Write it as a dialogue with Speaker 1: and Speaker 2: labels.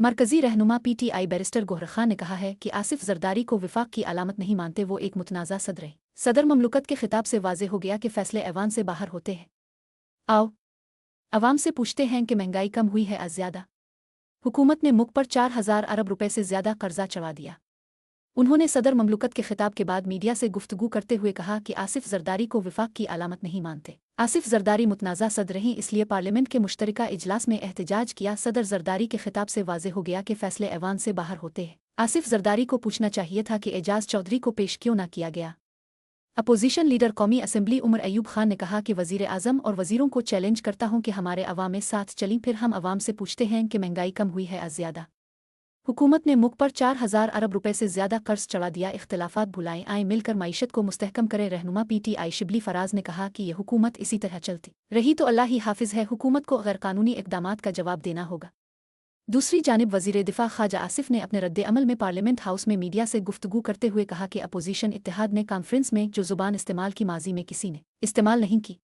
Speaker 1: मरकजी रहनुमा PTI barrister Gohar Khan ने कहा है कि आसिफ जरदारी को विफाक की अलामत नहीं मानते, वो एक मुतनाज़ा सदर हैं। सदर ममलुकत के खिताब से वाज़े हो गया कि फ़ैसले ऐवान से बाहर होते हैं। आओ अवाम से पूछते हैं कि महंगाई कम हुई है ज़्यादा। हुकूमत ने मुख पर 4,000 अरब रुपए से ज़्यादा कर्जा चढ़ा दिया। उन्होंने सदर ममलुकत के खिताब के बाद मीडिया से गुफ्तगू करते हुए कहा कि आसिफ जरदारी को विफाक की अलामत नहीं मानते। आसिफ जरदारी मुतनाज़ा सदर रहीं, इसलिए पार्लियामेंट के मुश्तरका इजलास में एहतजाज किया। सदर जरदारी के खिताब से वाज़े हो गया कि फ़ैसले ऐवान से बाहर होते हैं। आसिफ जरदारी को पूछना चाहिए था कि एजाज चौधरी को पेश क्यों न किया गया। अपोजिशन लीडर कौमी असम्बली उमर अयूब खान ने कहा कि वज़ीर आज़म और वज़ीरों को चैलेंज करता हूं कि हमारे अवाम साथ चलीं, फिर हम अवाम से पूछते हैं कि महंगाई कम हुई है ज़्यादा। हुकूमत ने मुख पर 4,000 अरब रुपए से ज़्यादा कर्ज चढ़ा दिया। इख्तिलाफात भुलाएं आएँ, मिलकर मईशत को मुस्तहकम करें। रहनुमा PTI शिबली फराज ने कहा कि यह हुकूमत इसी तरह चलती रही तो अल्लाह ही हाफिज़ है, हुकूमत को गैरकानूनी इक़दामात का जवाब देना होगा। दूसरी जानिब वज़ीर दिफ़ा ख्वाजा आसिफ ने अपने रद्द अमल में पार्लियामेंट हाउस में मीडिया से गुफ्तगू करते हुए कहा कि अपोजिशन इत्तेहाद ने कॉन्फ्रेंस में जो ज़ुबान इस्तेमाल की माजी में किसी ने इस्तेमाल नहीं की।